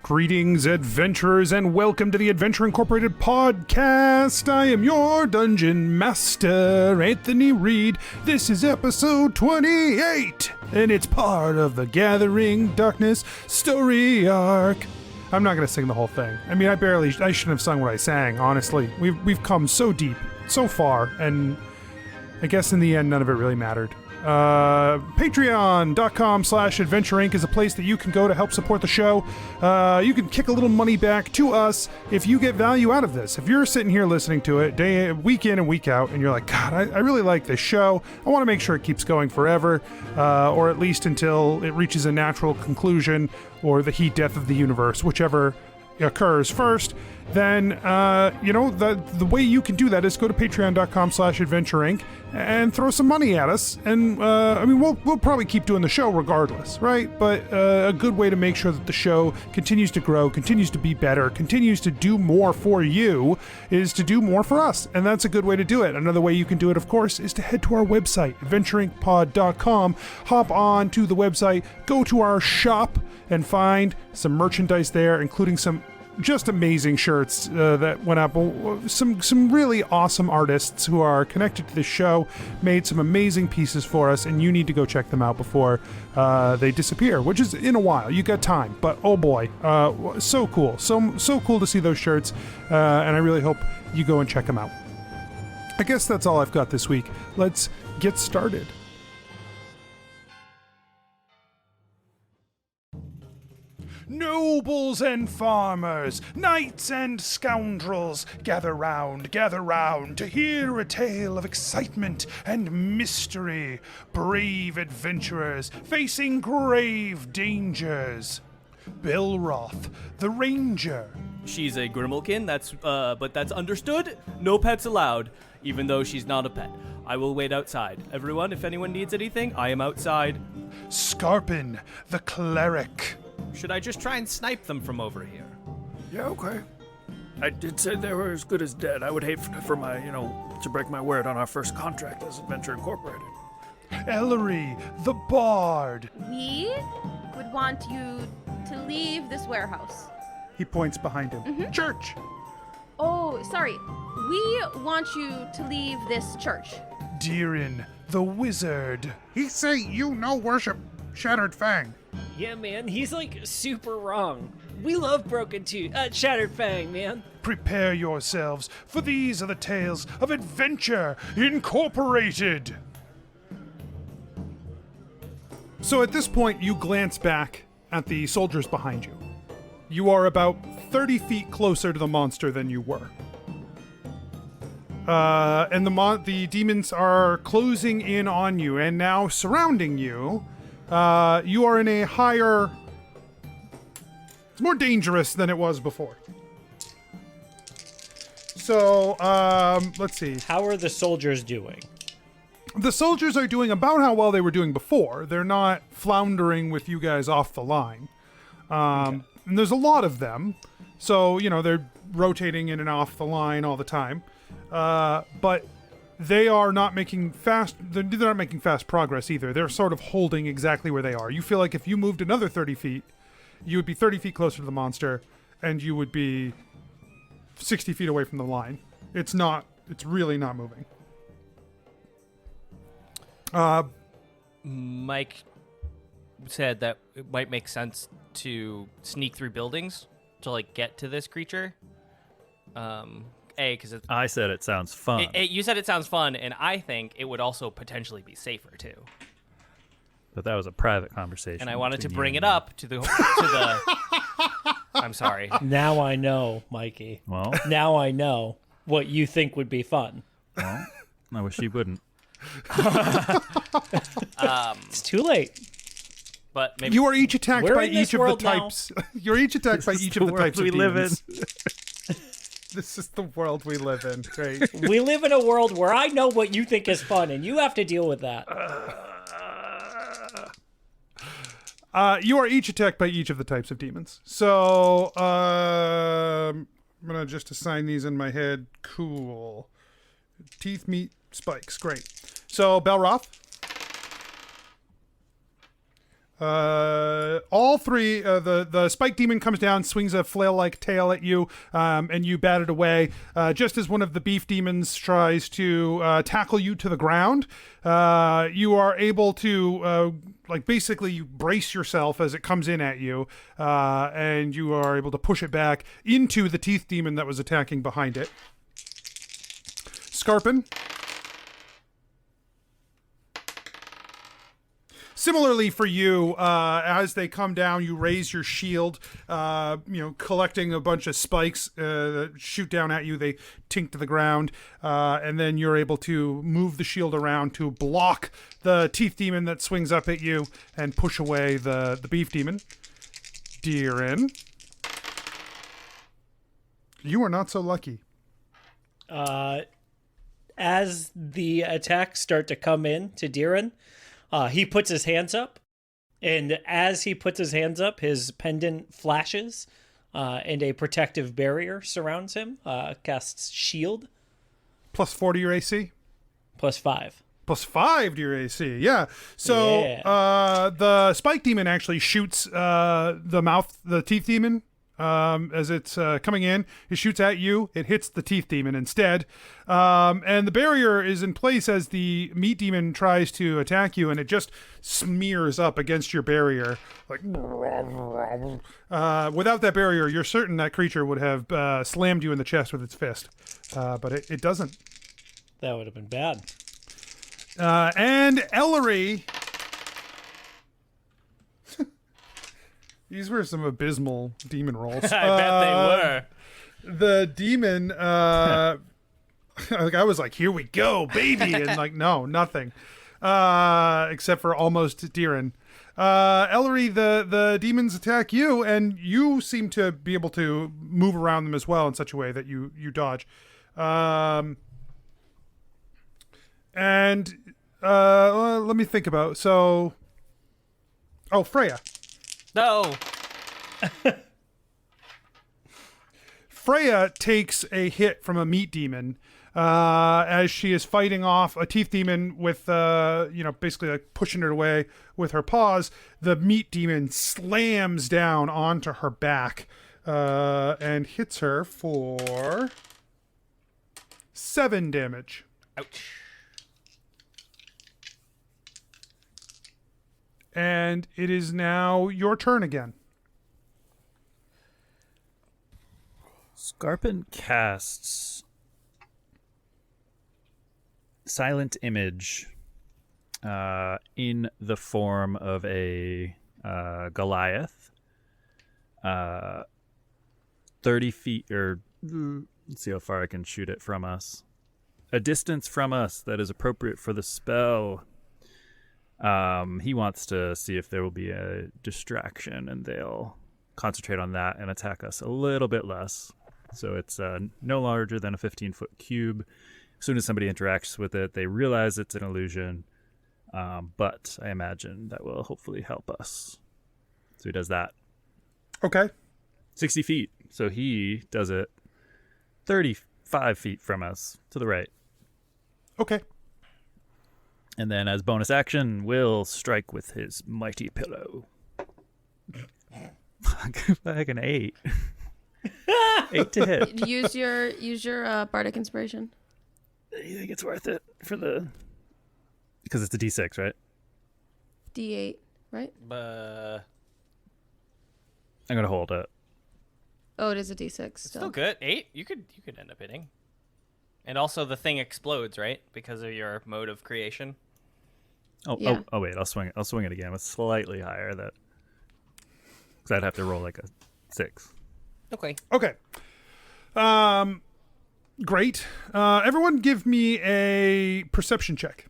Greetings, adventurers, and welcome to the Adventure Incorporated podcast. I am your dungeon master, Anthony Reed. This is episode 28, and it's part of the Gathering Darkness story arc. I'm not going to sing the whole thing. I mean, I shouldn't have sung what I sang, honestly. We've come so deep, so far, and I guess in the end, none of it really mattered. Patreon.com/Adventure Inc. is a place that you can go to help support the show. You can kick a little money back to us if you get value out of this. If you're sitting here listening to it week in and week out, and you're like, God, I really like this show. I want to make sure it keeps going forever, or at least until it reaches a natural conclusion or the heat death of the universe, whichever occurs first. Then the way you can do that is go to patreon.com/Adventure Inc. and throw some money at us, and we'll probably keep doing the show regardless, right? But a good way to make sure that the show continues to grow, continues to be better, continues to do more for you is to do more for us, and that's a good way to do it. Another way you can do it, of course, is to head to our website, adventureincpod.com, hop on to the website, go to our shop, and find some merchandise there, including some just amazing shirts that went up. Some really awesome artists who are connected to the show made some amazing pieces for us, and you need to go check them out before they disappear, which is in a while. You got time, but oh boy, so cool. So cool to see those shirts, and I really hope you go and check them out. I guess that's all I've got this week. Let's get started. Nobles and farmers, knights and scoundrels, gather round to hear a tale of excitement and mystery. Brave adventurers facing grave dangers. Belroth, the ranger. She's a Grimalkin, but that's understood. No pets allowed, even though she's not a pet. I will wait outside. Everyone, if anyone needs anything, I am outside. Skarpin, the cleric. Should I just try and snipe them from over here? Yeah, okay. I did say they were as good as dead. I would hate for my, to break my word on our first contract as Adventure Incorporated. Ellery, the bard. We would want you to leave this warehouse. He points behind him. Mm-hmm. Church. Oh, sorry. We want you to leave this church. ReedDeeran, the wizard. He say you no worship Shattered Fang. Yeah, man, he's super wrong. We love Shattered Fang, man. Prepare yourselves, for these are the tales of Adventure Incorporated. So at this point, you glance back at the soldiers behind you. You are about 30 feet closer to the monster than you were. And the demons are closing in on you and now surrounding you. You are in a higher... It's more dangerous than it was before. So, let's see. How are the soldiers doing? The soldiers are doing about how well they were doing before. They're not floundering with you guys off the line. Okay. And there's a lot of them. So, they're rotating in and off the line all the time. But... They are not making fast. They're not making fast progress either. They're sort of holding exactly where they are. You feel like if you moved another 30 feet, you would be 30 feet closer to the monster, and you would be 60 feet away from the line. It's really not moving. Mike said that it might make sense to sneak through buildings to get to this creature. Because I said it sounds fun. You said it sounds fun, and I think it would also potentially be safer too. But that was a private conversation. And I wanted to bring it up to the. I'm sorry. Now I know, Mikey. Well, now I know what you think would be fun. Well, I wish you wouldn't. It's too late. But maybe you are each attacked by each of the now. types. You're each attacked by each of the types we of live demons. in. This is the world we live in. Great. We live in a world where I know what you think is fun, and you have to deal with that. You are each attacked by each of the types of demons. So, I'm going to just assign these in my head. Cool. Teeth, meat, spikes. Great. So, Belroth. All three, the spike demon comes down, swings a flail-like tail at you, and you bat it away. Just as one of the beef demons tries to tackle you to the ground, you are able to basically you brace yourself as it comes in at you, and you are able to push it back into the teeth demon that was attacking behind it. Skarpin. Similarly for you, as they come down, you raise your shield, collecting a bunch of spikes that shoot down at you. They tink to the ground, and then you're able to move the shield around to block the teeth demon that swings up at you and push away the beef demon. Deeran. You are not so lucky. As the attacks start to come in to Deeran, he puts his hands up, and as he puts his hands up, his pendant flashes, and a protective barrier surrounds him. Casts shield. +4 to your AC? +5. +5 to your AC, yeah. So the spike demon actually shoots the teeth demon as it's coming in. It shoots at you. It hits the teeth demon instead. And the barrier is in place as the meat demon tries to attack you, and it just smears up against your barrier. Without that barrier, you're certain that creature would have slammed you in the chest with its fist. But it doesn't. That would have been bad. And Ellery. These were some abysmal demon rolls. I bet they were. The demon, I was like, here we go, baby. And no, nothing. Except for almost Deeran. Ellery, the demons attack you, and you seem to be able to move around them as well in such a way that you dodge. And let me think about. Freya. No. Freya takes a hit from a meat demon as she is fighting off a teeth demon with, basically pushing it away with her paws. The meat demon slams down onto her back and hits her for 7 damage. Ouch. And it is now your turn again. Skarpin casts Silent Image in the form of a Goliath. 30 feet, or let's see how far I can shoot it from us. A distance from us that is appropriate for the spell. He wants to see if there will be a distraction, and they'll concentrate on that and attack us a little bit less. So it's no larger than a 15-foot cube. As soon as somebody interacts with it, they realize it's an illusion. But I imagine that will hopefully help us. So he does that. Okay. 60 feet. So he does it 35 feet from us to the right. Okay. And then as bonus action, will strike with his mighty pillow. Like an 8. 8 to hit. Use your bardic inspiration. You think it's worth it for the... Because it's a D6, right? D8, right? Uh, I'm going to hold it. Oh, it is a D6 it's still good. 8? You could end up hitting. And also the thing explodes, right? Because of your mode of creation. Oh wait, I'll swing it again. It's slightly higher because I'd have to roll like a 6. Okay. Great. Everyone give me a perception check.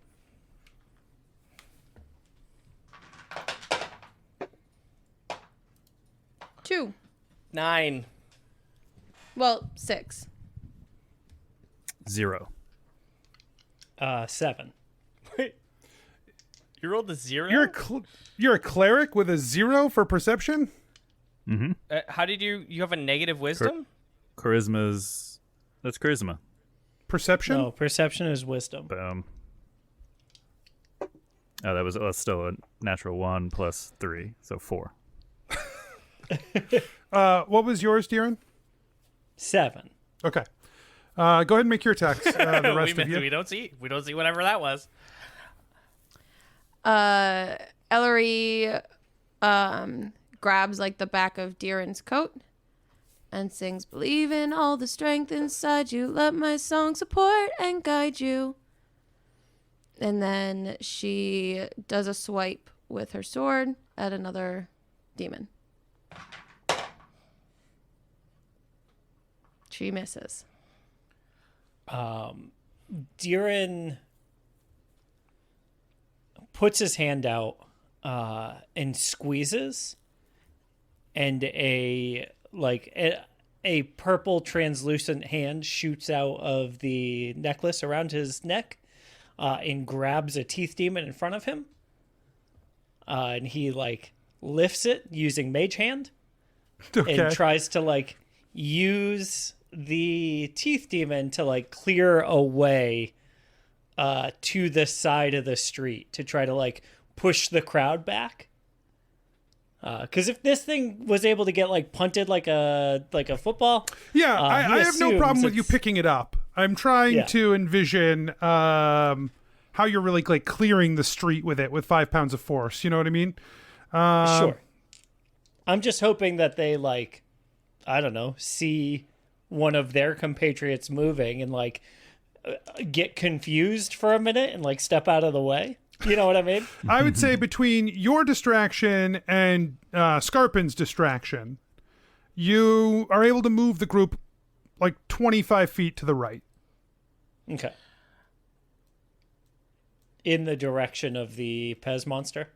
2. 9. Well, 6. 0. 7. Wait. You rolled a 0? You're a cleric with a 0 for perception? Mm-hmm. How did you have a negative wisdom? That's charisma. Perception? No, perception is wisdom. Boom. Oh, that's still a natural 1 plus 3, so 4. What was yours, Deeran? 7. Okay. Go ahead and make your attacks. The rest of you. We don't see whatever that was. Ellery grabs like the back of Deeran's coat and sings, "Believe in all the strength inside you. Let my song support and guide you." And then she does a swipe with her sword at another demon. She misses. Deeran puts his hand out and squeezes, and a purple translucent hand shoots out of the necklace around his neck and grabs a teeth demon in front of him. And he lifts it using mage hand and tries to use the teeth demon to clear a way to the side of the street to try to push the crowd back. Because if this thing was able to get punted like a football, I have no problem with you picking it up. I'm trying to envision how you're really clearing the street with it with 5 pounds of force. You know what I mean? Sure. I'm just hoping that they I don't know, see one of their compatriots moving and get confused for a minute and step out of the way. You know what I mean? I would say between your distraction and Skarpin's distraction, you are able to move the group 25 feet to the right. Okay. In the direction of the Pez monster?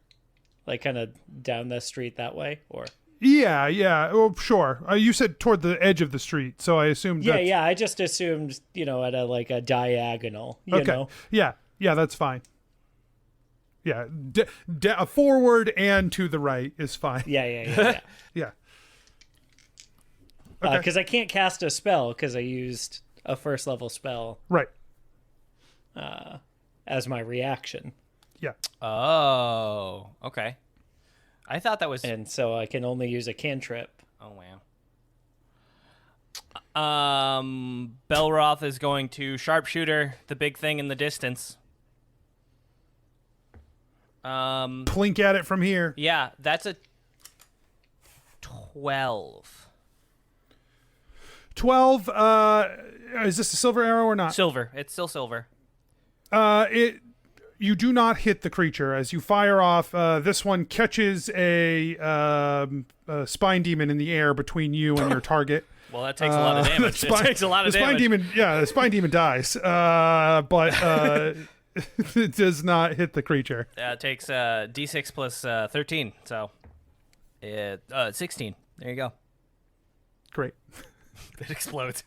Kind of down the street that way? Or... Yeah. Oh, sure. You said toward the edge of the street, so I assumed Yeah, I just assumed, at a diagonal, you know? Yeah, that's fine. Yeah, forward and to the right is fine. Yeah. Yeah. Because I can't cast a spell because I used a first level spell. Right. As my reaction. Yeah. Oh, okay. I thought that was... And so I can only use a cantrip. Oh, wow. Belroth is going to sharpshooter the big thing in the distance. Plink at it from here. Yeah, that's a 12. 12. Is this a silver arrow or not? Silver. It's still silver. You do not hit the creature as you fire off. This one catches a spine demon in the air between you and your target. Well, that takes a lot of damage. It takes a lot of damage. The spine demon dies, but it does not hit the creature. It takes D6 plus 13, so 16. There you go. Great. It explodes.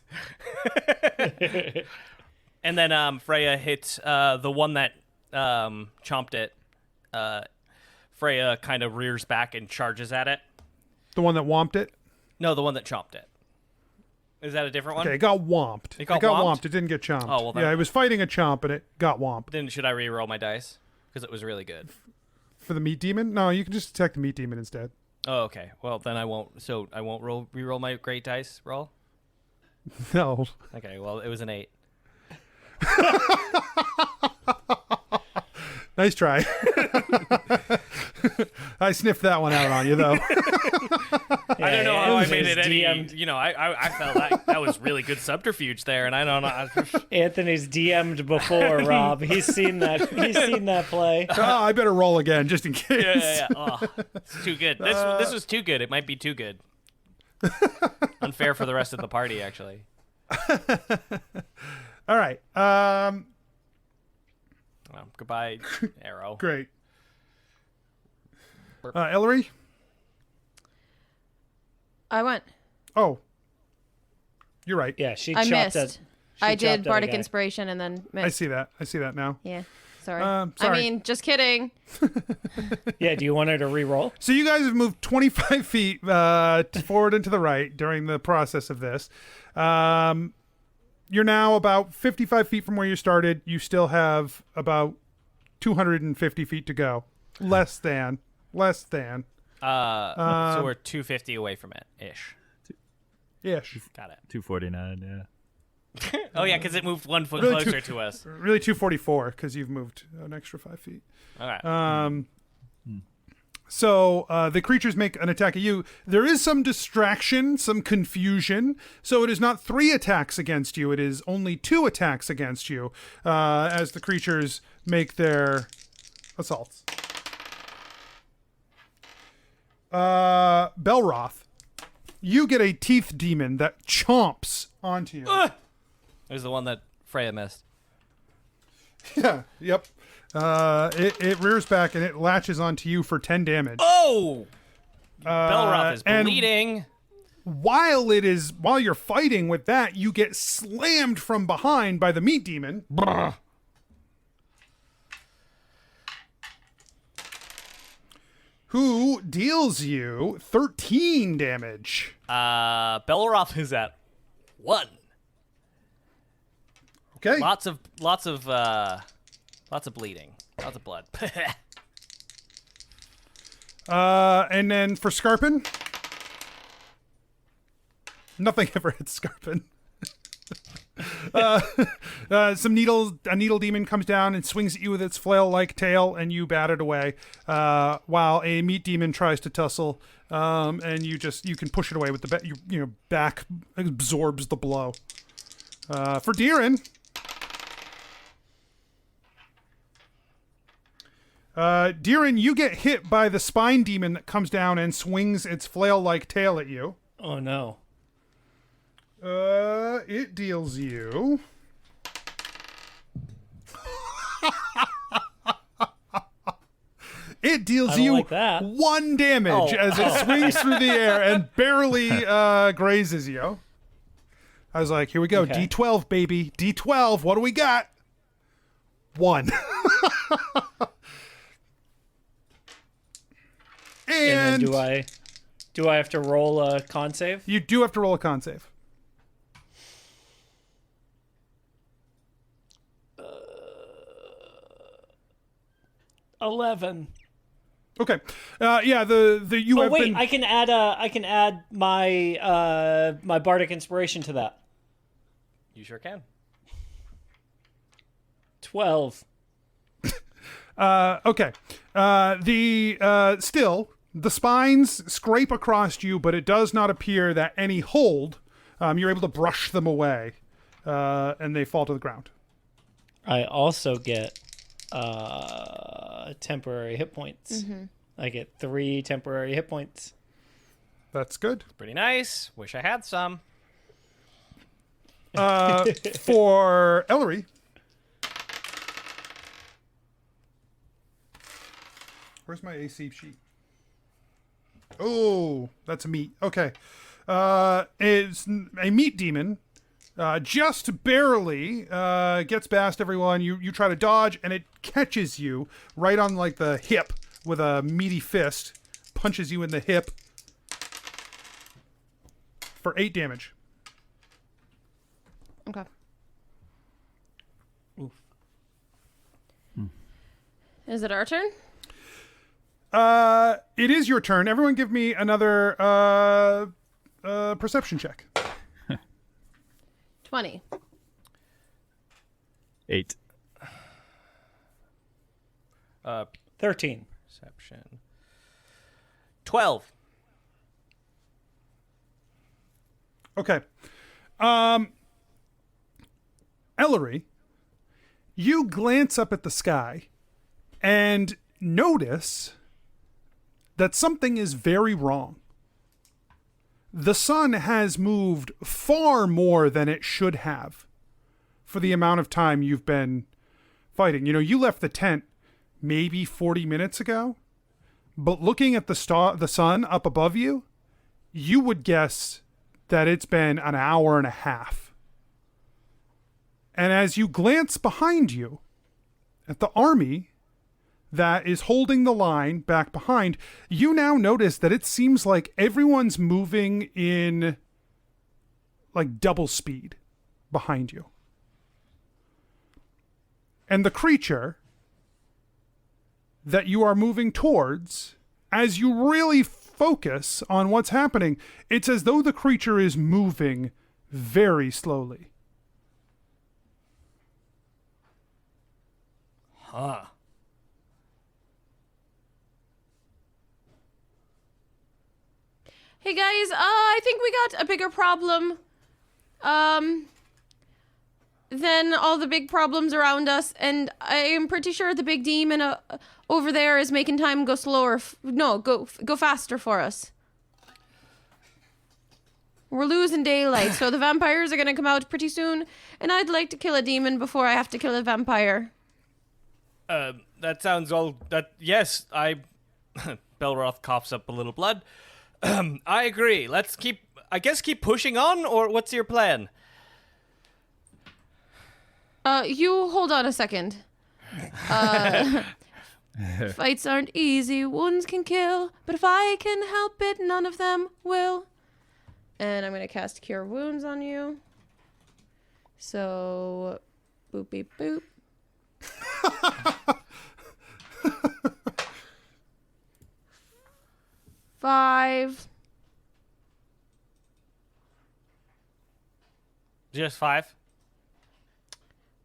And then Freya hits the one that chomped it. Freya kind of rears back and charges at it. The one that womped it? No, the one that chomped it. Is that a different one? Okay, it got womped. It got womped? It didn't get chomped. Oh, well, then... Yeah, it was fighting a chomp and it got womped. Then should I re-roll my dice? Because it was really good. For the meat demon? No, you can just attack the meat demon instead. Oh, okay. Well, then I won't. So I won't re-roll my great dice roll? No. Okay, well, it was an 8. Nice try. I sniffed that one out on you, though. I don't know how I made it any. I felt that was really good subterfuge there, and I don't know. Anthony's DM'd before, Rob. He's seen that. He's seen that play. I better roll again just in case. Yeah. Oh, it's too good. This was too good. It might be too good. Unfair for the rest of the party, actually. All right. Well, goodbye, arrow. Great. Ellery? I went. Oh. You're right. Yeah, she I chopped missed. it. I did Bardic Inspiration and then missed. I see that now. Yeah. Sorry. Sorry. I mean, just kidding. Yeah, do you want her to re-roll? So you guys have moved 25 feet forward and to the right during the process of this. You're now about 55 feet from where you started. You still have about 250 feet to go. Less than. So we're 250 away from it, ish. Ish. Got it. 249. Yeah. Oh yeah, because it moved 1 foot Really closer to us. Really 244 because you've moved an extra 5 feet. Okay. So the creatures make an attack at you. There is some distraction, some confusion. So it is not 3 attacks against you. It is only 2 attacks against you as the creatures make their assaults. Belroth, you get a teeth demon that chomps onto you. There's the one that Freya missed. Yeah, yep. It rears back and it latches onto you for 10 damage. Oh! Belroth is and bleeding. While you're fighting with that, you get slammed from behind by the meat demon. Who deals you 13 damage. Belroth is at 1. Okay. Lots of bleeding. Lots of blood. And then for Skarpin, nothing ever hits Skarpin. A needle demon comes down and swings at you with its flail-like tail, and you bat it away. While a meat demon tries to tussle, and you can push it away with the back absorbs the blow. For Deeran, Deeran, you get hit by the spine demon that comes down and swings its flail-like tail at you. Oh no. It deals you. It deals you like that. 1 damage as it swings through the air and barely grazes you. I was like, here we go. Okay. D12, baby. D12. What do we got? 1. And then do I have to roll a con save? You do have to roll a con save. 11. Okay. Yeah. You have been. I can add my my bardic inspiration to that. You sure can. 12. Okay. Still, the spines scrape across you, but it does not appear that any hold. You're able to brush them away, and they fall to the ground. I also get temporary hit points. Mm-hmm. I get 3 temporary hit points. That's good. Pretty nice. Wish I had some. For Ellery. Where's my AC sheet? Oh, that's a meat. Okay. It's a meat demon. Just barely gets past everyone. You try to dodge, and it catches you right on like the hip with a meaty fist. Punches you in the hip for 8 damage. Okay. Oof. Is it our turn? It is your turn. Everyone give me another perception check. 20. 8. 13. Perception. 12. Okay. Ellery, you glance up at the sky and notice that something is very wrong. The sun has moved far more than it should have for the amount of time you've been fighting. You left the tent maybe 40 minutes ago, but looking at the sun up above you, you would guess that it's been an hour and a half. And as you glance behind you at the army that is holding the line back behind, you now notice that it seems like everyone's moving in like double speed behind you. And the creature that you are moving towards, as you really focus on what's happening, it's as though the creature is moving very slowly. Huh. Hey guys, I think we got a bigger problem than all the big problems around us, and I am pretty sure the big demon over there is making time go slower. Go faster for us. We're losing daylight, so the vampires are gonna come out pretty soon, and I'd like to kill a demon before I have to kill a vampire. That sounds all. Yes, I. Belroth coughs up a little blood. I agree. Let's keep pushing on, or what's your plan? You hold on a second. Fights aren't easy, wounds can kill, but if I can help it, none of them will. And I'm gonna cast Cure Wounds on you. So, boop beep boop. Five. Just 5?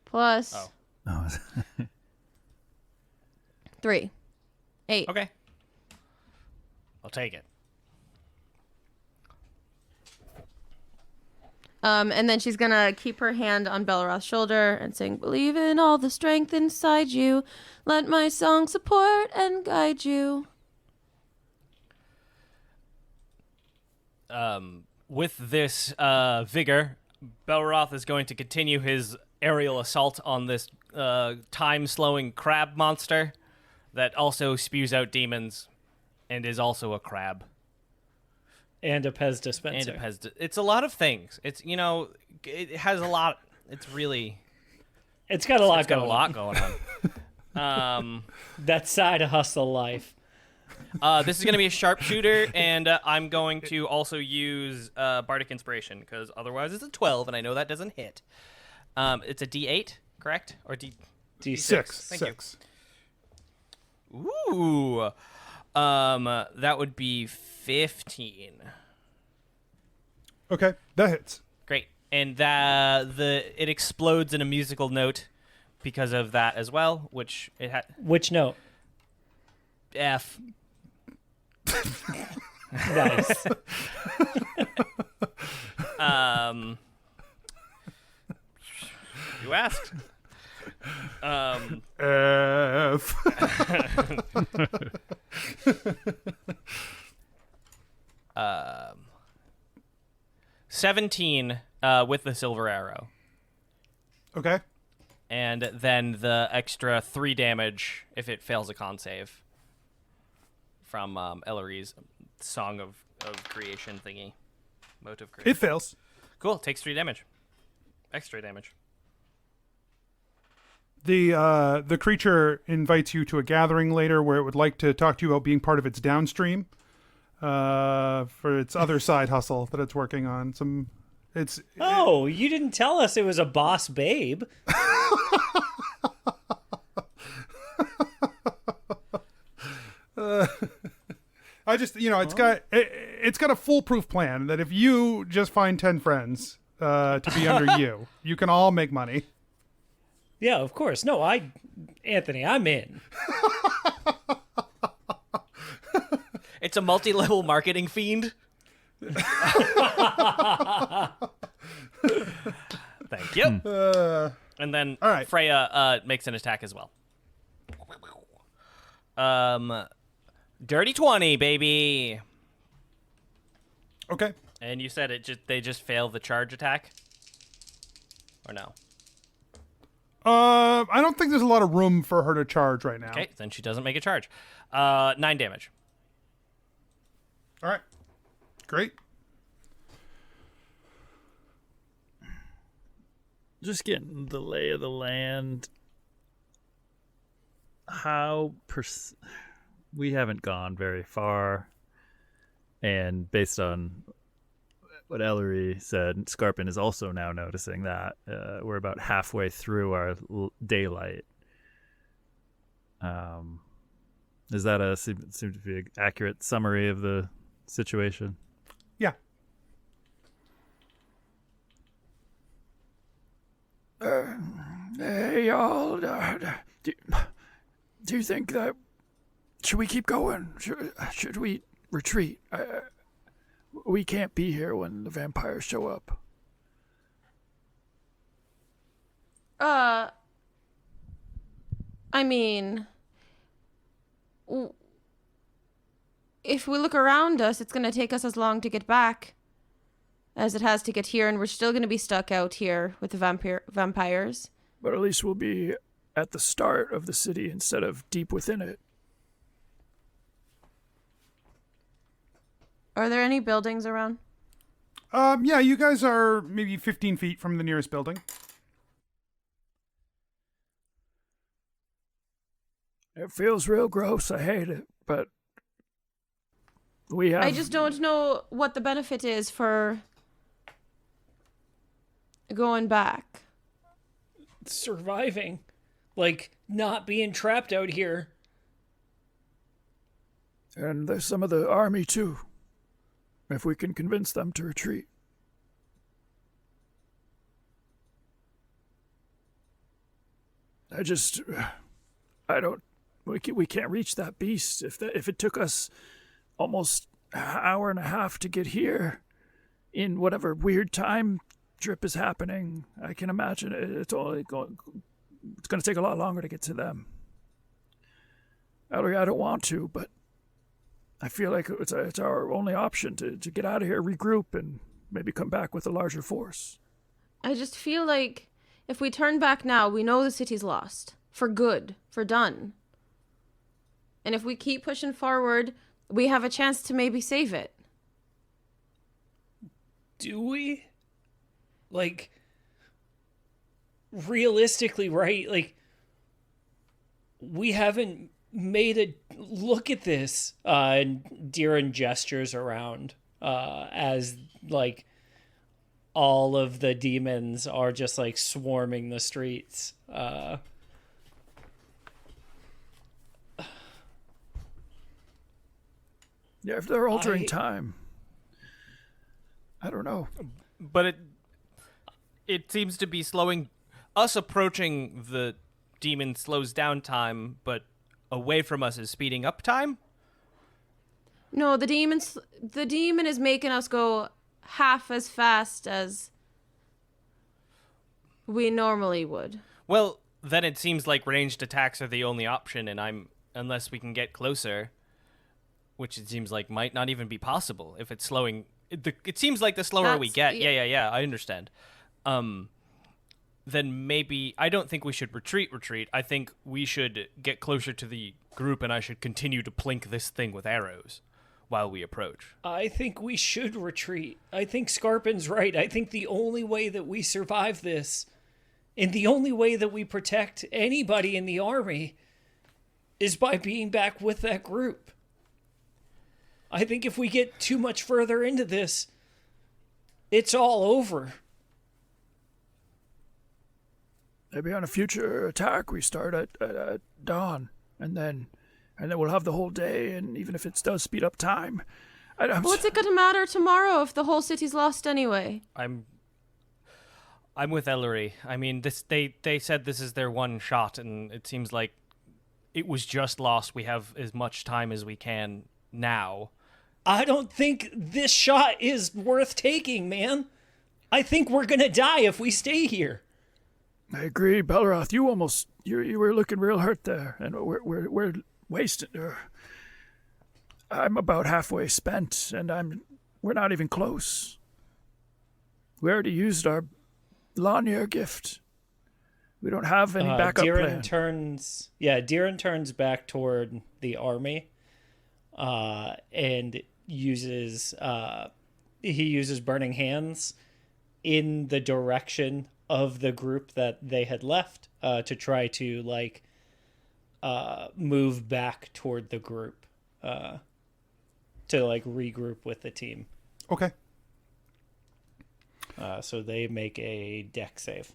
Plus Oh. 3. 8. Okay. I'll take it. And then she's gonna keep her hand on Belroth's shoulder and sing, "Believe in all the strength inside you. Let my song support and guide you." With this vigor, Belroth is going to continue his aerial assault on this time-slowing crab monster that also spews out demons and is also a crab. And a Pez dispenser. And a Pez. It's a lot of things. It's, it has a lot. It's really. It's got a lot It's got going a lot going on. That side hustle life. This is going to be a sharpshooter, and I'm going to also use Bardic Inspiration, because otherwise it's a 12, and I know that doesn't hit. It's a D8, correct? Or D6. Thank you. Ooh. That would be 15. Okay, that hits. Great. And it explodes in a musical note because of that as well, which it had Which note? F. Nice. You asked. F. 17 with the silver arrow. Okay. And then the extra 3 damage if it fails a con save from Ellori's Song of Creation thingy. Motive creation. It fails. Cool. Takes 3 damage. Extra damage. The creature invites you to a gathering later where it would like to talk to you about being part of its downstream for its other side hustle that it's working on. Oh, you didn't tell us it was a boss babe. I just, it's got a foolproof plan that if you just find 10 friends to be under you, you can all make money. Yeah, of course. No, Anthony, I'm in. It's a multi-level marketing fiend. Thank you. And then all right. Freya makes an attack as well. Dirty 20, baby. Okay. And you said they just fail the charge attack? Or no? I don't think there's a lot of room for her to charge right now. Okay, then she doesn't make a charge. 9 damage. All right. Great. Just getting the lay of the land. We haven't gone very far, and based on what Ellery said, Skarpin is also now noticing that we're about halfway through our daylight. Is that seem to be an accurate summary of the situation? Yeah. Hey, y'all. Do you think that... Should we keep going? Should we retreat? We can't be here when the vampires show up. I mean, if we look around us, it's going to take us as long to get back as it has to get here, and we're still going to be stuck out here with the vampires. But at least we'll be at the start of the city instead of deep within it. Are there any buildings around? Yeah, you guys are maybe 15 feet from the nearest building. It feels real gross. I hate it, but we have... I just don't know what the benefit is for going back. Surviving. Like, not being trapped out here. And there's some of the army, too. If we can convince them to retreat. We can't reach that beast. If it took us almost an hour and a half to get here, in whatever weird time drip is happening, I can imagine it's going to take a lot longer to get to them. Ellery, I don't want to, but I feel like it's our only option to get out of here, regroup, and maybe come back with a larger force. I just feel like if we turn back now, we know the city's lost. For good. For done. And if we keep pushing forward, we have a chance to maybe save it. Do we? Like, realistically, right? Like, we haven't made a look at this. And Deeran gestures around as, like, all of the demons are just, like, swarming the streets. Yeah, if they're altering time, I don't know. But it seems to be slowing. Us approaching the demon slows down time, but away from us is speeding up time? No, the demon is making us go half as fast as we normally would. Well, then it seems like ranged attacks are the only option, and unless we can get closer, which it seems like might not even be possible if it's slowing. It seems like the slower we get. Yeah, I understand. Then maybe I don't think we should retreat. I think we should get closer to the group, and I should continue to plink this thing with arrows while we approach. I think we should retreat. I think Skarpin's right. I think the only way that we survive this, and the only way that we protect anybody in the army, is by being back with that group. I think if we get too much further into this, it's all over. Maybe on a future attack we start at dawn, and then we'll have the whole day. And even if it does speed up time, what's it gonna matter tomorrow if the whole city's lost anyway? I'm with Ellery. I mean, they said this is their one shot, and it seems like it was just lost. We have as much time as we can now. I don't think this shot is worth taking, man. I think we're gonna die if we stay here. I agree, Belroth. You were looking real hurt there, and we're wasted. I'm about halfway spent, and we're not even close. We already used our Lanier gift. We don't have any backup plan. Deeran turns back toward the army, and uses Burning Hands in the direction of the group that they had left, to try to move back toward the group, to regroup with the team. Okay. So they make a dex save.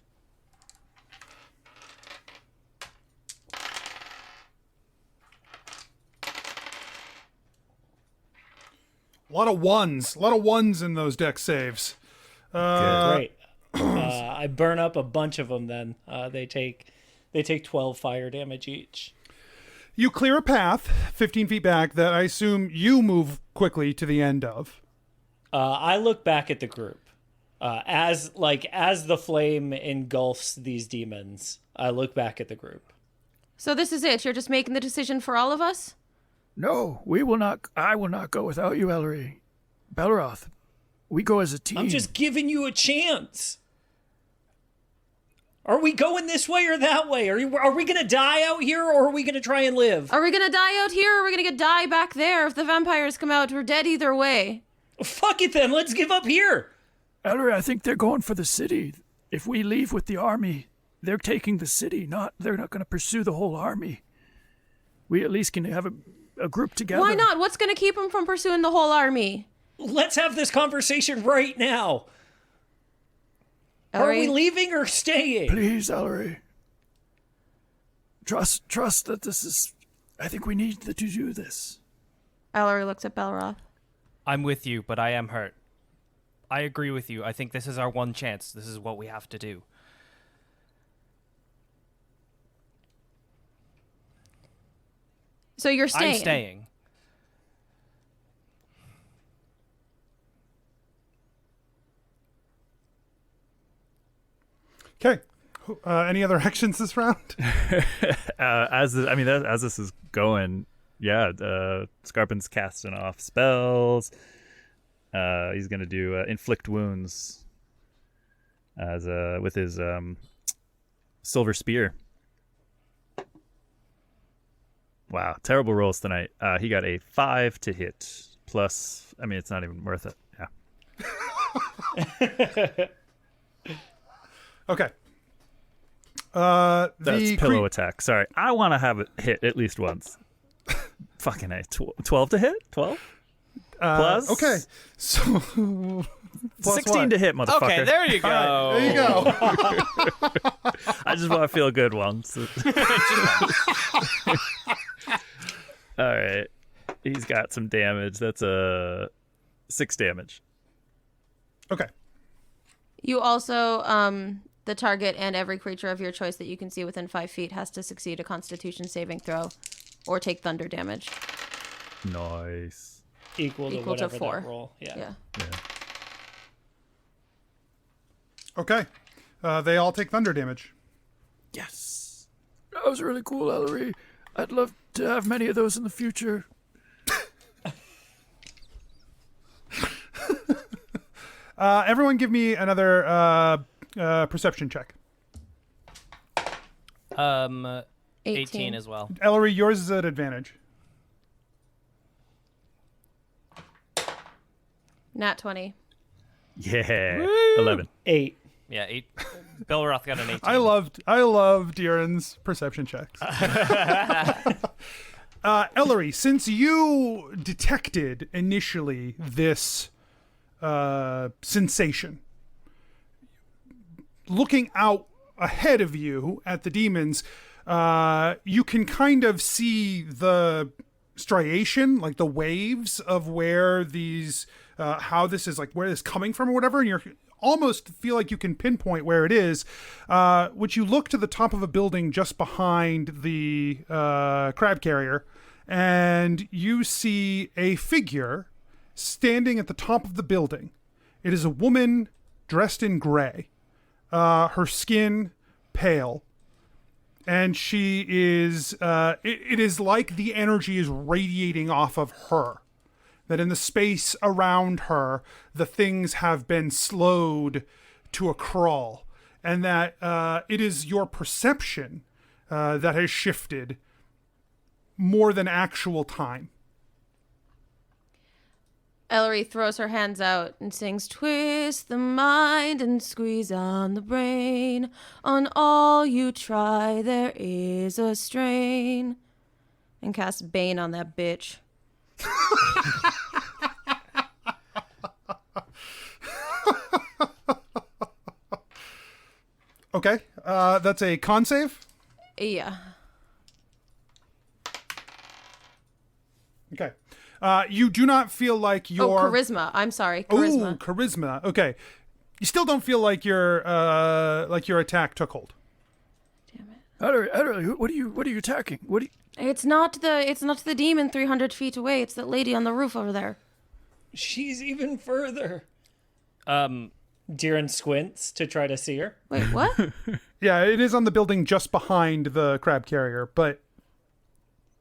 lot of ones in those deck saves. Great. I burn up a bunch of them. Then they take 12 fire damage each. You clear a path 15 feet back that I assume you move quickly to the end of. I look back at the group as the flame engulfs these demons. I look back at the group. So this is it. You're just making the decision for all of us? No, we will not. I will not go without you, Ellery. Belroth, we go as a team. I'm just giving you a chance. Are we going this way or that way? Are we going to die out here, or are we going to try and live? Are we going to die out here, or are we going to die back there? If the vampires come out, we're dead either way. Fuck it then. Let's give up here. Ellery, I think they're going for the city. If we leave with the army, they're taking the city. They're not going to pursue the whole army. We at least can have a group together. Why not? What's going to keep them from pursuing the whole army? Let's have this conversation right now. Are we leaving or staying? Please, Ellery. Trust that this is... I think we need to do this. Ellery looks at Belroth. I'm with you, but I am hurt. I agree with you. I think this is our one chance. This is what we have to do. So you're staying? I'm staying. Okay. Any other actions this round? As this is going, Skarpin's casting off spells. He's gonna do inflict wounds with his silver spear. Wow, terrible rolls tonight. He got a 5 to hit. Plus, it's not even worth it. Yeah. Okay. That's pillow attack. Sorry. I want to have it hit at least once. Fucking A. 12 to hit? 12? Plus? Okay. So... plus 16 what? to hit, motherfucker. Okay, there you go. Right, there you go. I just want to feel good once. All right. He's got some damage. That's 6 damage. Okay. You also, the target and every creature of your choice that you can see within 5 feet has to succeed a Constitution saving throw or take thunder damage. Nice. Equal to whatever 4. that roll. Yeah. Okay. They all take thunder damage. Yes. That was really cool, Ellery. I'd love to have many of those in the future. Everyone give me another perception check. 18 as well. Ellery, yours is at advantage. Nat 20. Yeah. Woo! 11. 8. Yeah, 8. Belroth got an 18. I love Deeran's perception checks. Ellery, since you detected initially this sensation, looking out ahead of you at the demons, you can kind of see the striation, like the waves of where these, how this is, like where this is coming from or whatever, and you're almost feel like you can pinpoint where it is, which you look to the top of a building just behind the crab carrier, and you see a figure standing at the top of the building. It is a woman dressed in gray, her skin pale, and she is, it is like the energy is radiating off of her. That in the space around her, the things have been slowed to a crawl. And that it is your perception that has shifted more than actual time. Ellery throws her hands out and sings, "Twist the mind and squeeze on the brain. On all you try, there is a strain." And casts Bane on that bitch. Okay, that's a con save. Yeah. Okay. You do not feel like your charisma. I'm sorry, charisma. Oh, charisma. Okay, you still don't feel like your attack took hold. Damn it! Ellery, what are you attacking? What do you? It's not the demon 300 feet away. It's that lady on the roof over there. She's even further. Um, Deeran squints to try to see her. Wait, what? Yeah, it is on the building just behind the crab carrier, but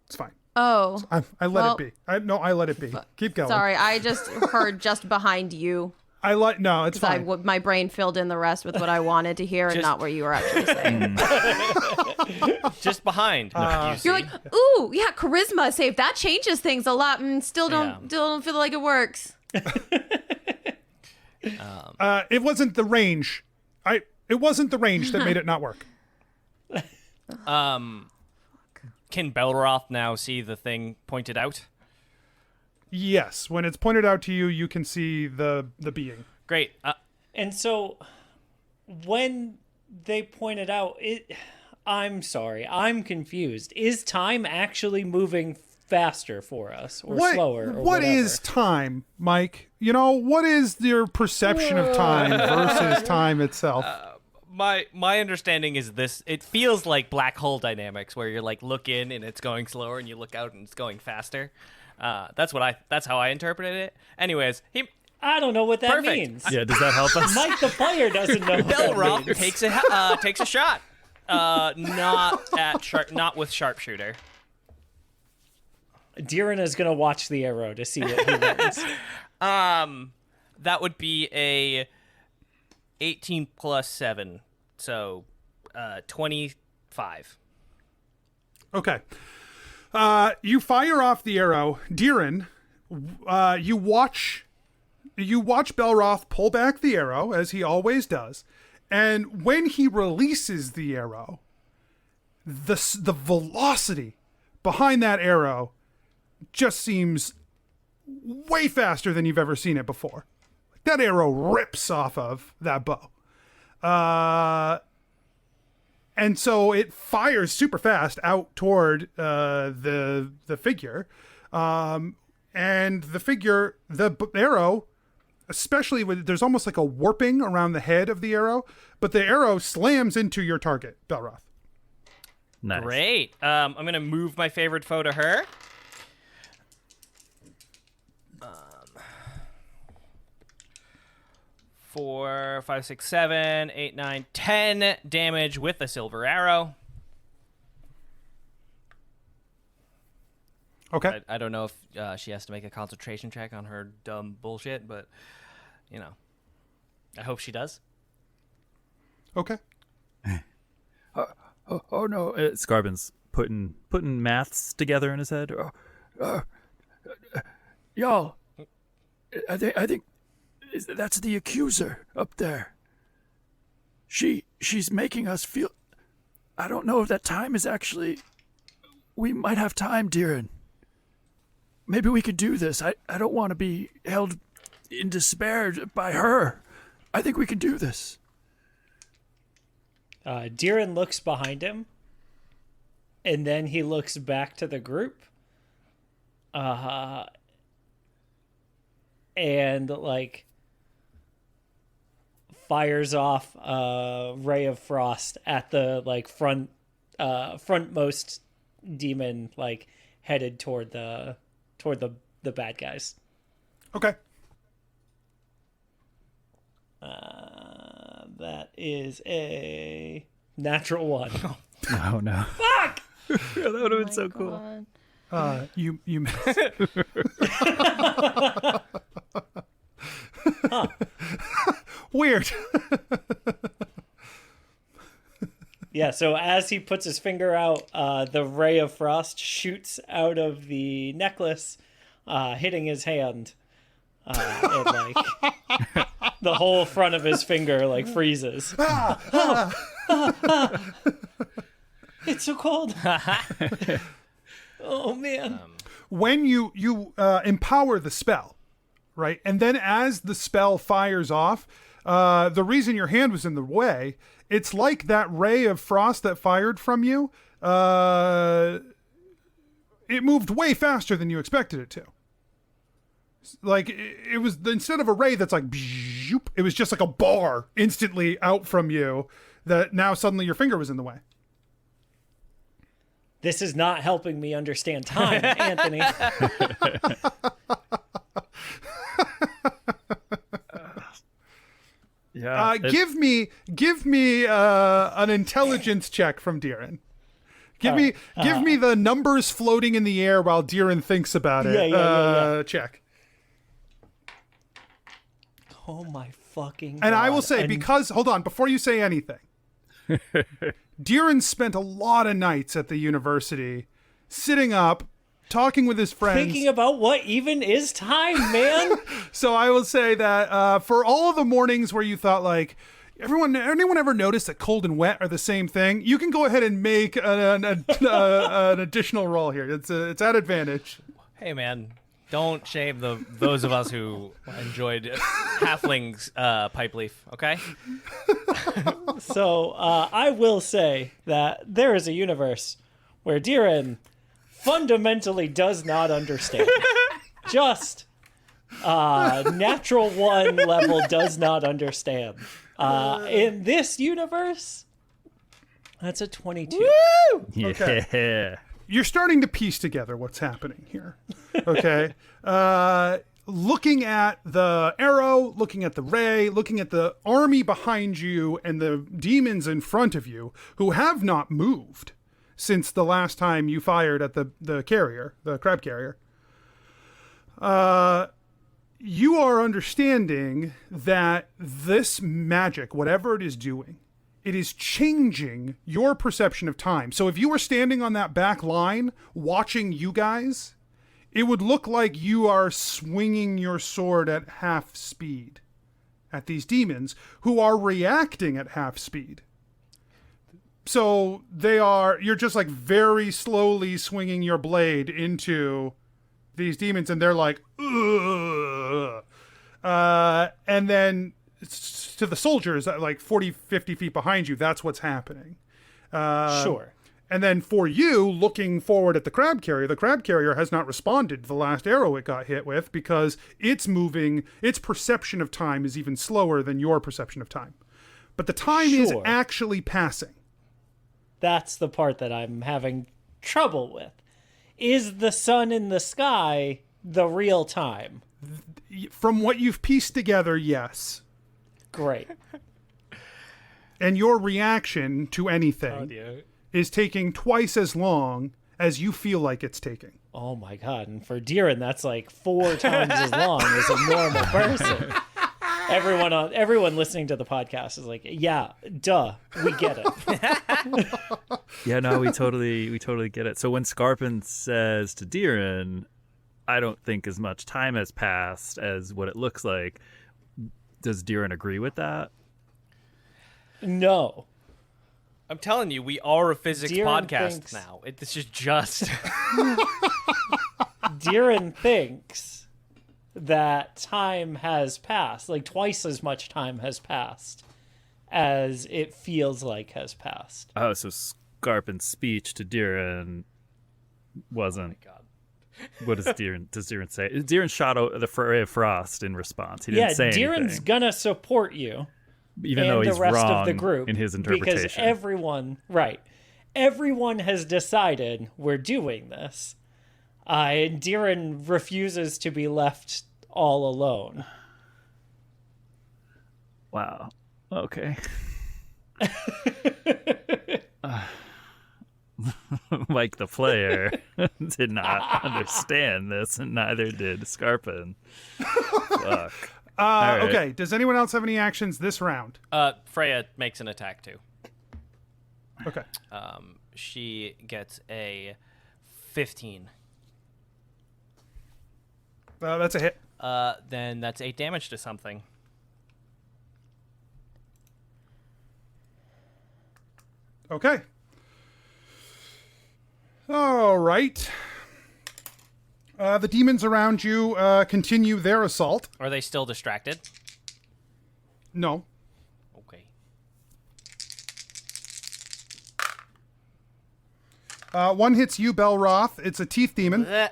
it's fine. Oh. I let it be. I let it be. Keep going. Sorry, I just heard just behind you. No, it's fine. My brain filled in the rest with what I wanted to hear and not what you were actually saying. just behind. You see. You're like, ooh, yeah, charisma. Say if that changes things a lot, still don't feel like it works. It wasn't the range. It wasn't the range that made it not work. Can Belroth now see the thing pointed out? Yes, when it's pointed out to you, you can see the being. Great. And so when they pointed out I'm sorry, I'm confused. Is time actually moving faster for us or slower? Or what is time, Mike? What is your perception of time versus time itself? My understanding is this: it feels like black hole dynamics, where you're like look in and it's going slower, and you look out and it's going faster. That's how I interpreted it. Anyways, I don't know what that means. Yeah, does that help us? Mike, the player, doesn't know. What Belroth that means. takes a shot. Not with sharpshooter. Deeran is gonna watch the arrow to see what he learns. That would be a 18 plus 7, so 25. Okay. You fire off the arrow, Deeran. You watch Belroth pull back the arrow as he always does, and when he releases the arrow, the velocity behind that arrow just seems way faster than you've ever seen it before. That arrow rips off of that bow. And so it fires super fast out toward the figure. And the arrow, especially there's almost like a warping around the head of the arrow, but the arrow slams into your target, Belroth. Nice. Great. I'm going to move my favorite foe to her. 4, 5, 6, 7, 8, 9, 10 damage with a silver arrow. Okay. I don't know if she has to make a concentration check on her dumb bullshit, but, I hope she does. Okay. Oh no! Skarbin's putting maths together in his head. Y'all, I think that's the accuser up there. She's making us feel. I don't know if that time is actually. We might have time, Deeran. Maybe we could do this. I don't want to be held in despair by her. I think we can do this. Deeran looks behind him, and then he looks back to the group. And fires off a ray of frost at the frontmost demon, headed toward the bad guys. Okay. That is a natural 1. Oh no! Fuck! That would have been so cool. You missed. Huh. Weird. Yeah, so as he puts his finger out, the ray of frost shoots out of the necklace, hitting his hand. And the whole front of his finger freezes. It's so cold. Oh man. When you empower the spell, right? And then as the spell fires off, the reason your hand was in the way, it's like that ray of frost that fired from you, it moved way faster than you expected it to. Like it was instead of a ray that's like, bzzoop, it was just like a bar instantly out from you. That now suddenly your finger was in the way. This is not helping me understand time, Anthony. Yeah. Give me an intelligence check from Deeran. Give me the numbers floating in the air while Deeran thinks about it. Yeah. Check. Oh my fucking And God. I will say, because hold on, before you say anything, Deeran spent a lot of nights at the university, sitting up, talking with his friends, thinking about what even is time, man. So I will say that for all of the mornings where you thought like, anyone ever noticed that cold and wet are the same thing? You can go ahead and make an additional roll here. It's at advantage. Hey, man, don't shame those of us who enjoyed halflings pipe leaf, okay? So I will say that there is a universe where Deeran fundamentally does not understand. Just natural one level does not understand. In this universe, that's a 22. Woo! Yeah. Okay. You're starting to piece together what's happening here. Okay. Looking at the arrow, looking at the ray, looking at the army behind you and the demons in front of you who have not moved since the last time you fired at the carrier, the crab carrier. You are understanding that this magic, whatever it is doing, it is changing your perception of time. So if you were standing on that back line watching you guys, it would look like you are swinging your sword at half speed at these demons who are reacting at half speed. So you're just like very slowly swinging your blade into these demons and they're like, ugh. And then to the soldiers like 40, 50 feet behind you, that's what's happening. Sure. And then for you, looking forward at the crab carrier has not responded to the last arrow it got hit with because it's moving, its perception of time is even slower than your perception of time. But the time is actually passing. That's the part that I'm having trouble with. Is the sun in the sky the real time? From what you've pieced together, yes. Great. And your reaction to anything is taking twice as long as you feel like it's taking. Oh my God. And for Deeran, that's like 4 times as long as a normal person. Everyone listening to the podcast is like, yeah, duh, we get it. Yeah, no, we totally get it. So when Skarpin says to Deeran, I don't think as much time has passed as what it looks like, does Deeran agree with that? No. I'm telling you, we are a physics Deeran podcast thinks- now. This is just... Deeran thinks that time has passed, like twice as much time has passed as it feels like has passed. Oh, so Skarpin's speech to Deeran wasn't... God. What does Deeran say? Deeran shot the ray of frost in response. He didn't say anything. Deeran's gonna support you, even and though he's the rest wrong of the group in his interpretation. because everyone has decided we're doing this, and Deeran refuses to be left all alone. Wow. Okay. Mike the player did not understand this, and neither did Skarpin. Fuck. Right. Okay, does anyone else have any actions this round? Freya makes an attack too. Okay. She gets a 15. That's a hit. Then that's 8 damage to something. Okay. All right. The demons around you continue their assault. Are they still distracted? No. Okay. One hits you, Belroth. It's a teeth demon. Blech.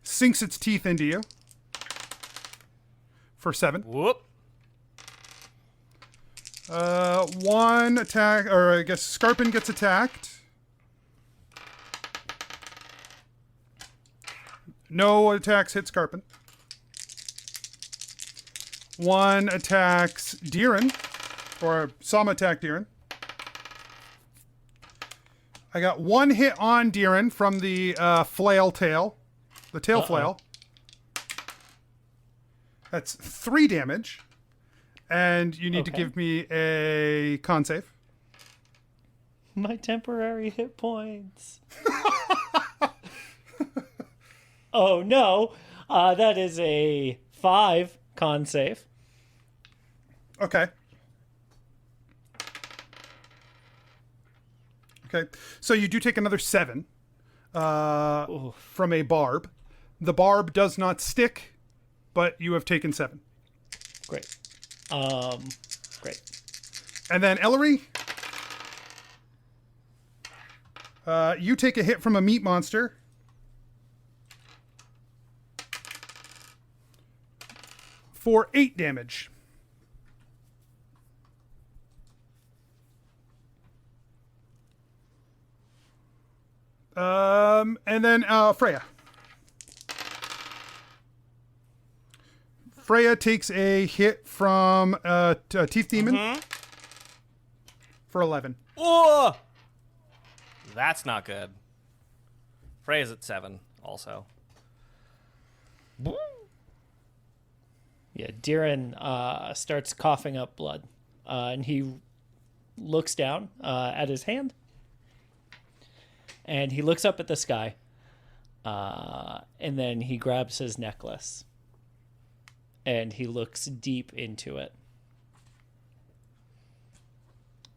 Sinks its teeth into you. for 7. Whoop. 1 attack, or I guess Skarpin gets attacked. No attacks hit Skarpin. 1 attacks Deeran, or some attack Deeran. I got 1 hit on Deeran from the flail tail, the tail flail. That's 3 damage. And you need to give me a con save. My temporary hit points. Oh, no. That is a 5 con save. Okay. Okay. So you do take another 7 from a barb. The barb does not stick, but you have taken 7. Great. Great. And then Ellery, you take a hit from a meat monster. For 8 damage. And then Freya. Freya takes a hit from Teeth Demon for 11. Oh! That's not good. Freya's at 7 also. Yeah, Deeran starts coughing up blood, and he looks down at his hand, and he looks up at the sky, and then he grabs his necklace, and he looks deep into it,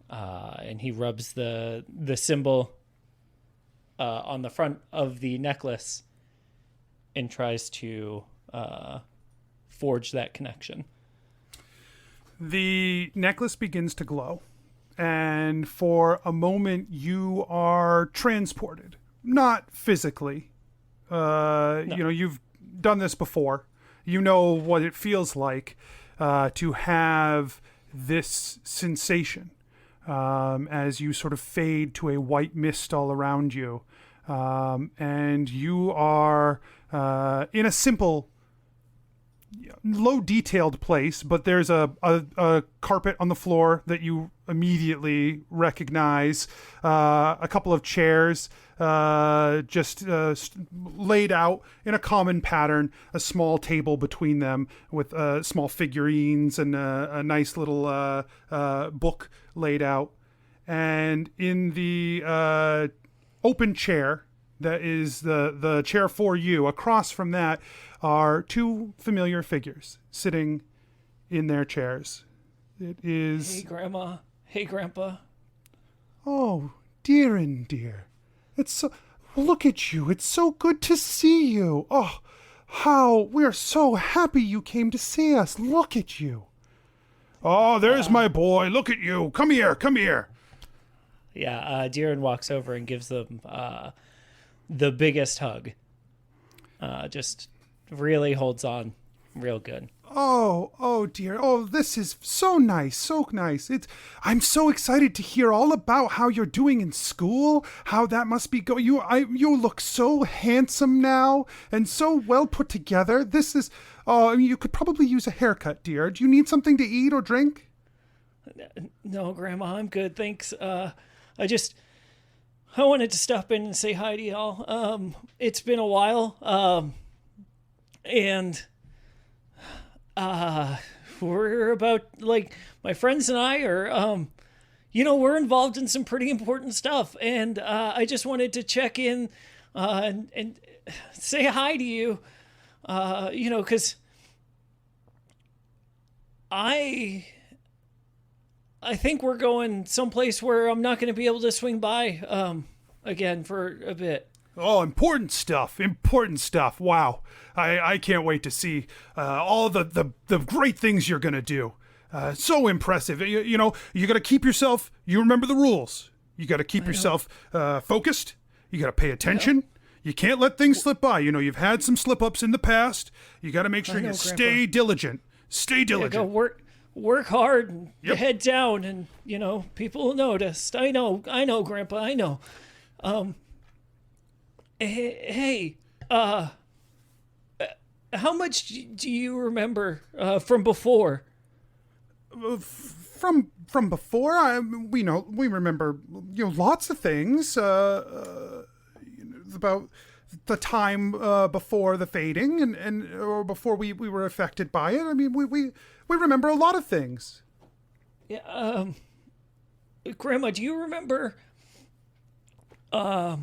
and he rubs the symbol on the front of the necklace and tries to forge that connection. The necklace begins to glow, and for a moment you are transported. Not physically. No. You know, you've done this before. You know what it feels like to have this sensation as you sort of fade to a white mist all around you. And you are in a simple, low detailed place, but there's a carpet on the floor that you immediately recognize, a couple of chairs just laid out in a common pattern, a small table between them with small figurines and a nice little book laid out, and in the open chair that is the chair for you, across from that are 2 familiar figures sitting in their chairs. It is... Hey, Grandma. Hey, Grandpa. Oh, Deeran, dear. It's so... Look at you. It's so good to see you. Oh, how... We're so happy you came to see us. Look at you. Oh, there's my boy. Look at you. Come here. Come here. Yeah, Deeran walks over and gives them the biggest hug. Just really holds on real good. Oh dear. Oh, this is so nice, so nice. I'm so excited to hear all about how you're doing in school, how that must be going. You look so handsome now and so well put together. This is, you could probably use a haircut, dear. Do you need something to eat or drink? No, Grandma, I'm good, thanks. I wanted to stop in and say hi to y'all. It's been a while, and we're about, like, my friends and I are, we're involved in some pretty important stuff, and I just wanted to check in and say hi to you, because I think we're going someplace where I'm not going to be able to swing by again for a bit. Oh, important stuff. Wow. I can't wait to see all the great things you're going to do. So impressive. You got to keep yourself, you remember the rules. You got to keep yourself focused. You got to pay attention. You can't let things slip by. You've had some slip-ups in the past. You got to make sure you stay diligent. Stay Yeah, diligent. go work hard and Yep. head down, and people will notice. I know, Grandpa. I know. Hey, how much do you remember from before? From before, we remember lots of things about the time before the fading and or before we were affected by it. I mean, we remember a lot of things. Yeah, Grandma, do you remember? Do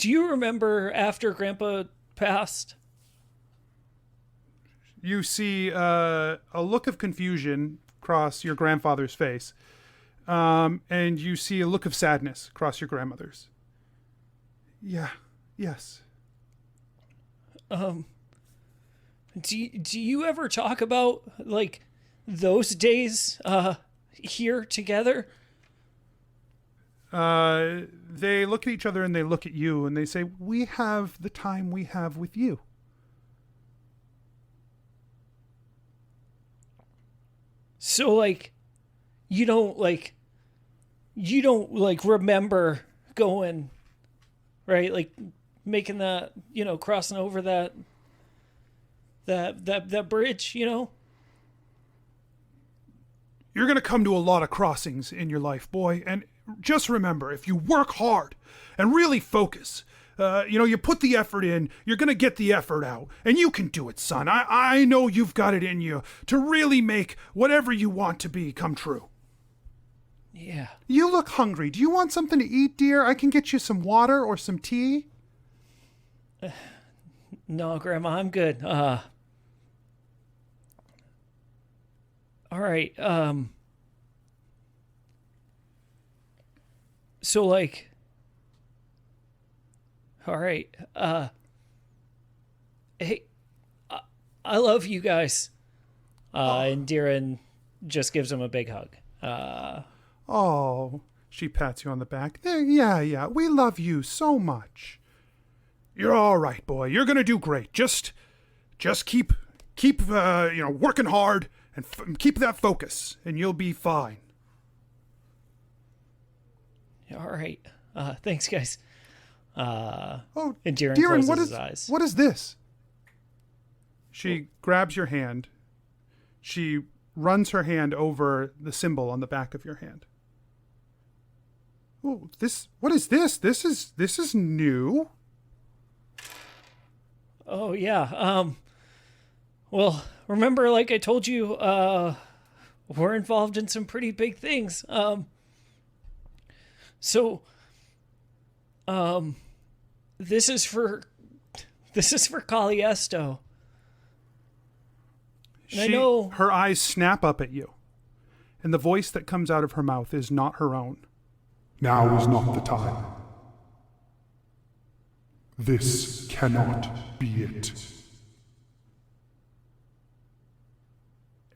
you remember after Grandpa passed? You see a look of confusion cross your grandfather's face, and you see a look of sadness cross your grandmother's. Yeah. Yes. Do you ever talk about like those days here together? They look at each other and they look at you and they say, "We have the time we have with you." So like you don't remember going, right? Like making that, crossing over that bridge, You're going to come to a lot of crossings in your life, boy. And just remember, if you work hard and really focus, you put the effort in, you're going to get the effort out. And you can do it, son. I know you've got it in you to really make whatever you want to be come true. Yeah. You look hungry. Do you want something to eat, dear? I can get you some water or some tea. No, Grandma, I'm good. All right. So like, all right. Hey, I love you guys. And Deeran just gives him a big hug. Oh, she pats you on the back. Yeah, we love you so much. You're all right, boy. You're gonna do great. Just keep working hard and keep that focus, and you'll be fine. All right. Thanks, guys. Oh, And Deeran Deeran, closes his eyes. what is this? She grabs your hand. She runs her hand over the symbol on the back of your hand. Oh, what is this? This is new. Oh yeah. Well, remember, like I told you, we're involved in some pretty big things. So, this is for Caliesto. I know Her eyes snap up at you, and the voice that comes out of her mouth is not her own. Now is not the time. This cannot be it.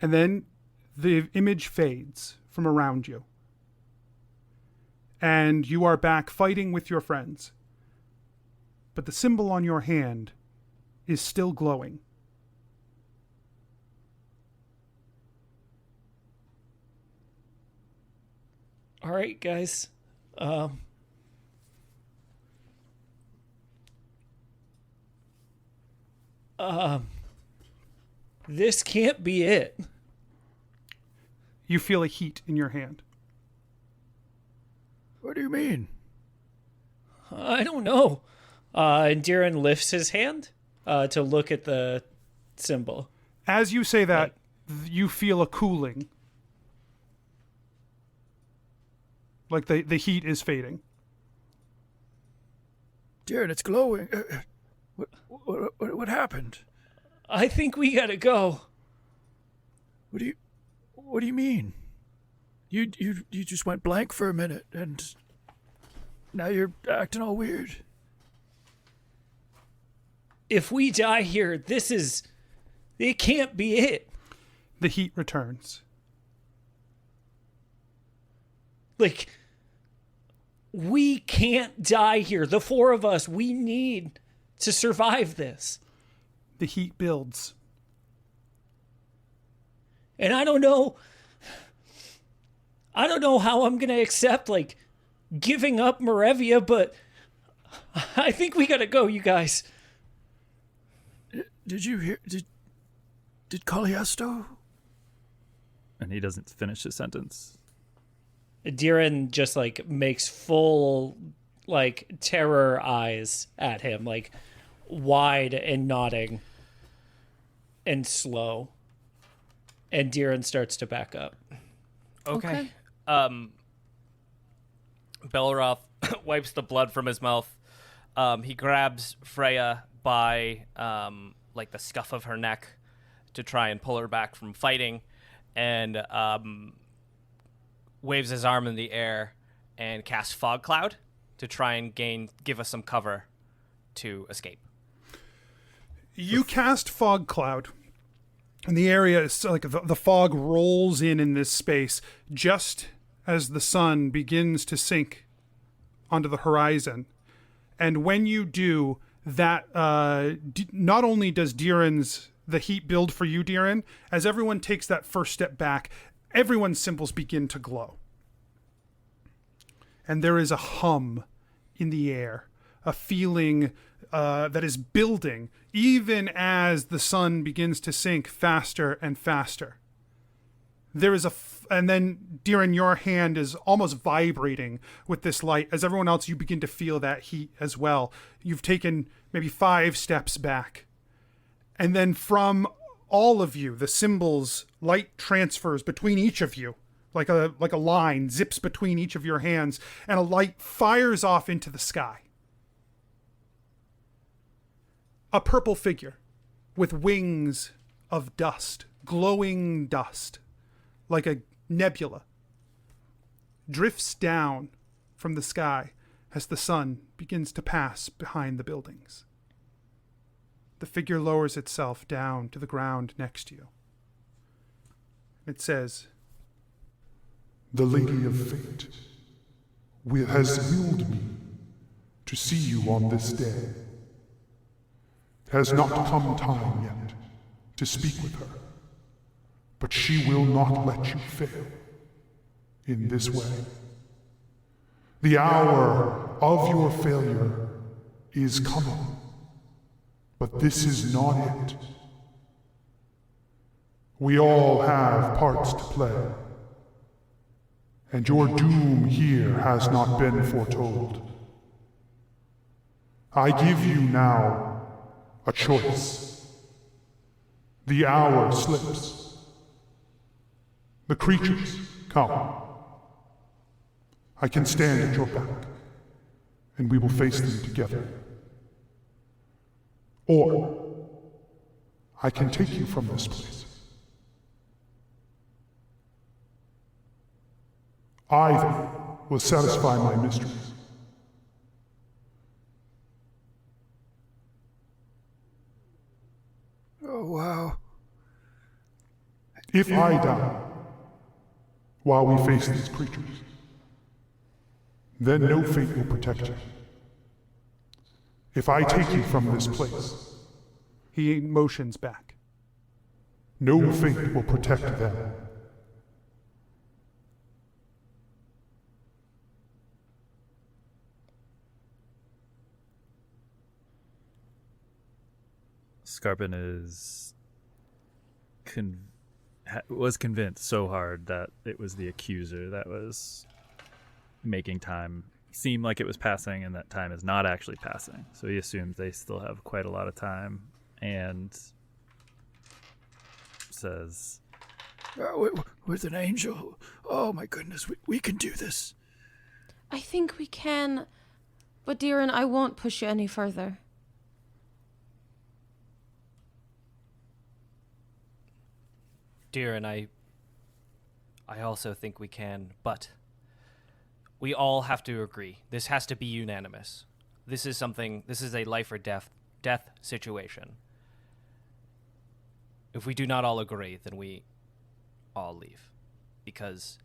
And then the image fades from around you. And you are back fighting with your friends. But the symbol on your hand is still glowing. All right, guys. This can't be it. You feel a heat in your hand. What do you mean? I don't know. And Deeran lifts his hand to look at the symbol. As you say that, you feel a cooling. Like the heat is fading. Deeran, it's glowing. What happened? I think we gotta go. What do you mean? You just went blank for a minute, and now you're acting all weird. If we die here, it can't be it. The heat returns. Like, we can't die here. The four of us, we need to survive this. the heat builds. And I don't know how I'm going to accept, like, giving up Morevia, but I think we got to go, you guys. Did you hear? Did Coliesto? And he doesn't finish his sentence. Deeran just, like, makes full, like, terror eyes at him, like, wide and nodding and slow. And Deeran starts to back up. Okay. Belroth wipes the blood from his mouth. He grabs Freya by like the scuff of her neck to try and pull her back from fighting, and waves his arm in the air and casts Fog Cloud to try and give us some cover to escape. You cast Fog Cloud, and the area is like the fog rolls in this space just as the sun begins to sink onto the horizon. And when you do that, not only does the heat build for you, Deeran, as everyone takes that first step back, everyone's symbols begin to glow. And there is a hum in the air, a feeling that is building even as the sun begins to sink faster and faster. There is and then, Deeran, your hand is almost vibrating with this light. As everyone else, you begin to feel that heat as well. You've taken maybe 5 steps back. And then from all of you, the symbols, light transfers between each of you, like a line zips between each of your hands, and a light fires off into the sky. A purple figure with wings of dust, glowing dust, like a nebula, drifts down from the sky as the sun begins to pass behind the buildings. The figure lowers itself down to the ground next to you. It says, The Lady of Fate has willed me to see you on this day. It has not come time yet to speak with her, but she will not let you fail in this way. The hour of your failure is coming, but this is not it. We all have parts to play, and your doom here has not been foretold. I give you now a choice. The hour slips. The creatures come. I can stand at your back, and we will face them together. Or, I can take you from this place. Either will satisfy my mysteries. Oh, wow. If I die while we face these creatures, then no fate will protect you. If I take you from this place, he motions back. No fate will protect them. Skarpin was convinced so hard that it was the accuser that was making time seem like it was passing, and that time is not actually passing. So he assumes they still have quite a lot of time, and says, With an angel. Oh my goodness, we can do this. I think we can, but Deeran, I won't push you any further. Deeran, I also think we can, but we all have to agree. This has to be unanimous. This is a life or death situation. If we do not all agree, then we all leave. Because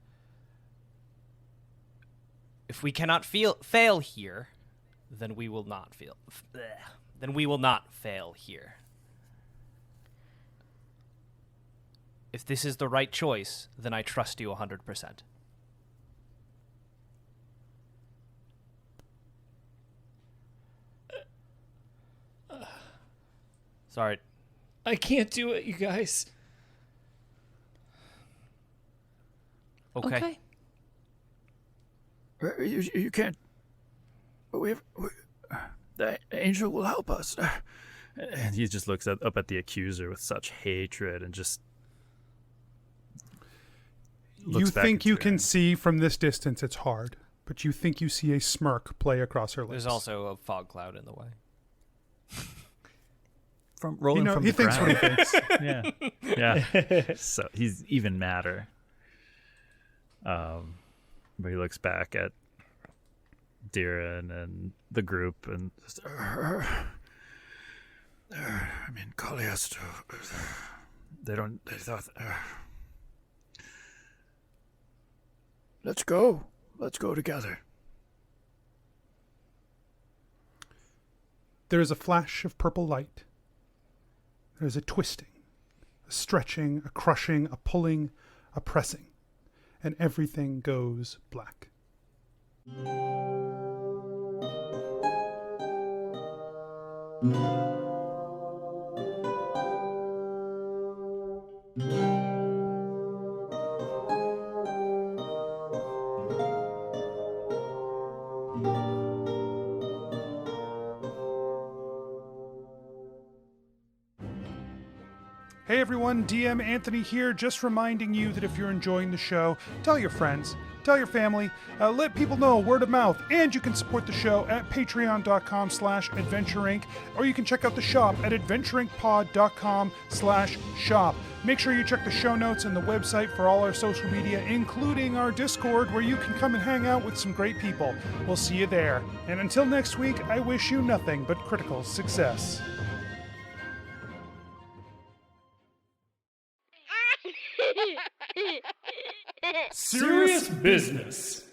if we cannot fail here, then we will not fail here. If this is the right choice, then I trust you 100%. Sorry. I can't do it, you guys. Okay. You can't. The angel will help us. And he just looks up at the accuser with such hatred and just. You think you can see from this distance it's hard, but you think you see a smirk play across her lips. There's also a fog cloud in the way. From rolling from he the thinks ground. what he thinks. Yeah. So he's even madder. But he looks back at Deeran and the group and just, Kali has to. They thought. Let's go. Let's go together. There is a flash of purple light. There is a twisting, a stretching, a crushing, a pulling, a pressing, and everything goes black. Hey everyone, DM Anthony here, just reminding you that if you're enjoying the show, tell your friends, tell your family, let people know, word of mouth, and you can support the show at patreon.com/adventureinc, or you can check out the shop at adventureincpod.com/shop. Make sure you check the show notes and the website for all our social media, including our Discord, where you can come and hang out with some great people. We'll see you there. And until next week, I wish you nothing but critical success. Serious business.